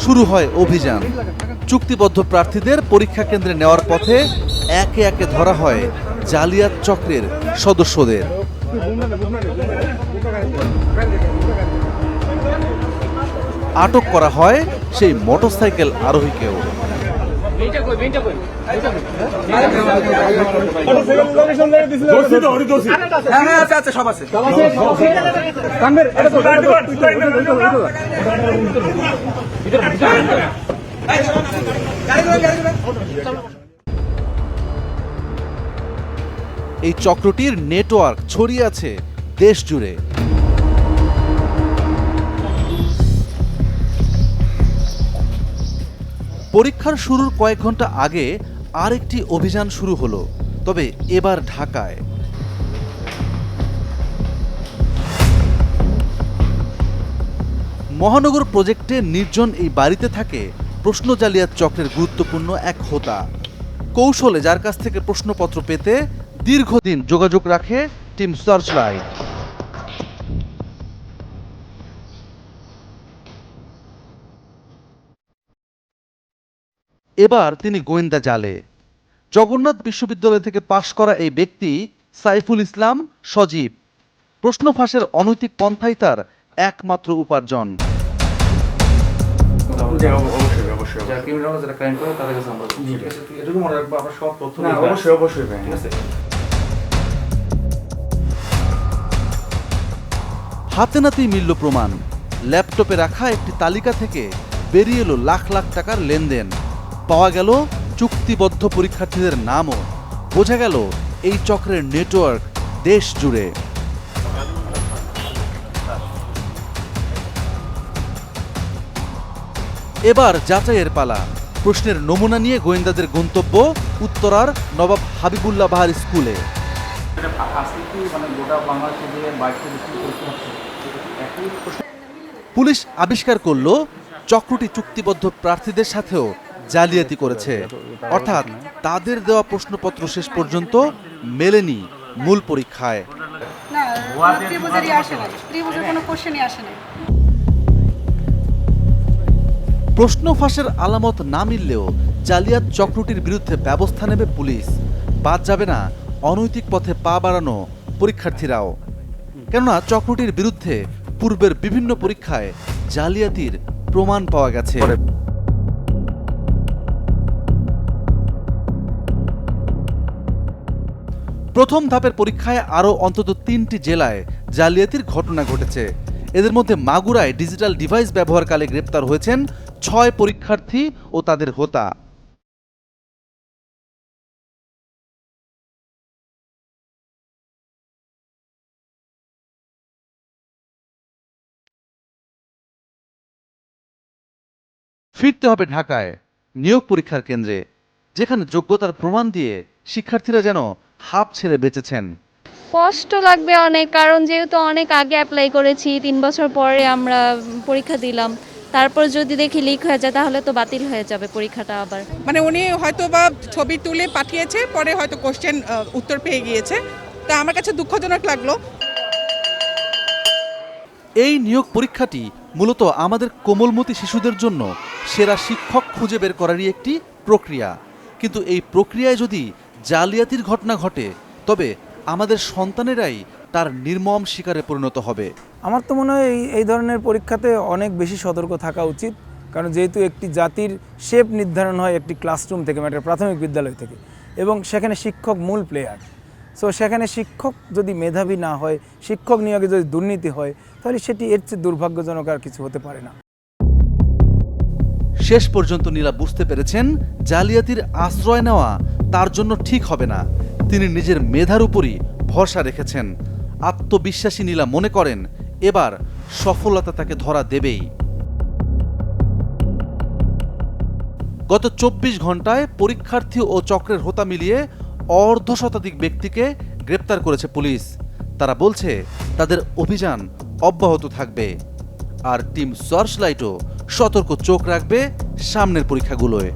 শুরু হয় অভিযান। চুক্তিবদ্ধ প্রার্থীদের পরীক্ষা কেন্দ্রে নেওয়ার পথে একে একে ধরা হয় জালিয়াত চক্রের সদস্যদের। আটক করা হয় সেই মোটরসাইকেল আরোহীকেও। এই চক্রটির নেটওয়ার্ক ছড়িয়ে আছে দেশ জুড়ে। পরীক্ষার শুরুর কয়েক ঘন্টা আগে আরেকটি অভিযান শুরু হলো, তবে এবার ঢাকায়। মহানগর প্রজেক্টে নির্জন এই বাড়িতে থাকে প্রশ্ন জালিয়াত চক্রের গুরুত্বপূর্ণ এক হোতা। কৌশলে যার কাছ থেকে প্রশ্নপত্র পেতে দীর্ঘদিন যোগাযোগ রাখে টিম সার্চলাইট। এবার তিনি গোয়েন্দা জালে। জগন্নাথ বিশ্ববিদ্যালয় থেকে পাশ করা এই ব্যক্তি সাইফুল ইসলাম সজীব। প্রশ্ন ফাঁসের অনৈতিক পন্থাই তার একমাত্র উপার্জন। হাতে নাতেই মিলল প্রমাণ। ল্যাপটপে রাখা একটি তালিকা থেকে বেরিয়ে এলো লাখ লাখ টাকার লেনদেন। পাওয়া গেল চুক্তিবদ্ধ পরীক্ষার্থীদের নামও। বোঝা গেল এই চক্রের নেটওয়ার্ক দেশ জুড়ে। এবার যাচাইয়ের পালা। প্রশ্নের নমুনা নিয়ে গোয়েন্দাদের গন্তব্য উত্তরার নবাব হাবিবুল্লাহ বাহার স্কুলে। পুলিশ আবিষ্কার করল চক্রটি চুক্তিবদ্ধ প্রার্থীদের সাথেও জালিয়াতি করেছে, অর্থাৎ তাদের দেওয়া প্রশ্নপত্র শেষ পর্যন্ত মেলেনি মূল পরীক্ষায়। প্রশ্ন ফাঁসের আলামত না মিললেও জালিয়াত চক্রটির বিরুদ্ধে ব্যবস্থা নেবে পুলিশ। বাদ যাবে না অনৈতিক পথে পা বাড়ানো পরীক্ষার্থীরাও। কেননা চক্রটির বিরুদ্ধে পূর্বের বিভিন্ন পরীক্ষায় জালিয়াতির প্রমাণ পাওয়া গেছে। প্রথম ধাপের পরীক্ষায় আরও অন্তত 3টি জেলায় জালিয়াতির ঘটনা ঘটেছে। এদের মধ্যে মাগুরায় ডিজিটাল ডিভাইস ব্যবহারকালে গ্রেপ্তার হয়েছেন 6 পরীক্ষার্থী ও তাদের হোতা। ফিরতে হবে ঢাকায় নিয়োগ পরীক্ষার কেন্দ্রে, যেখানে যোগ্যতার প্রমাণ দিয়ে শিক্ষার্থীরা যেন হাঁপ ছেড়ে বেঁচেছেন। কষ্ট লাগবে অনেক, কারণ যেহেতু অনেক আগে অ্যাপ্লাই করেছি, 3 বছর পরে আমরা পরীক্ষা দিলাম, তারপর যদি দেখি লিক হয়ে যায় তাহলে তো বাতিল হয়ে যাবে পরীক্ষাটা আবার। মানে উনি হয়তো বা ছবি তুলে পাঠিয়েছে, পরে হয়তো কোশ্চেন উত্তর পেয়ে গিয়েছে, তা আমার কাছে দুঃখজনক লাগলো। এই নিয়োগ পরীক্ষাটি মূলত আমাদের কোমলমতি শিশুদের জন্য সেরা শিক্ষক খুঁজে বের করারই একটি প্রক্রিয়া। কিন্তু এই প্রক্রিয়ায় যদি জালিয়াতির ঘটনা ঘটে, তবে আমাদের সন্তানেরাই তার নির্মম শিকারে পরিণত হবে। আমার তো মনে হয় এই ধরনের পরীক্ষাতে অনেক বেশি সতর্ক থাকা উচিত, কারণ যেহেতু একটি জাতির শেপ নির্ধারণ হয় একটি ক্লাসরুম থেকে, একটা প্রাথমিক বিদ্যালয় থেকে, এবং সেখানে শিক্ষক মূল প্লেয়ার। সো সেখানে শিক্ষক যদি মেধাবী না হয়, শিক্ষক নিয়োগে যদি দুর্নীতি হয়, তাহলে সেটি এর চেয়ে দুর্ভাগ্যজনক আর কিছু হতে পারে না। শেষ পর্যন্ত নীলা বুঝতে পেরেছেন জালিয়াতির আশ্রয় নেওয়া তার জন্য ঠিক হবে না। তিনি নিজের মেধার উপরই ভরসা রেখেছেন। আত্মবিশ্বাসী নীলা মনে করেন এবার সফলতা তাকে ধরা দেবেই। গত 24 ঘন্টায় পরীক্ষার্থী ও চক্রের হোতা মিলিয়ে অর্ধশতাধিক ব্যক্তিকে গ্রেপ্তার করেছে পুলিশ। তারা বলছে তাদের অভিযান অব্যাহত থাকবে। আর টিম সার্চলাইটও সতর্ক চোখ রাখবে সামনের পরীক্ষাগুলোয়।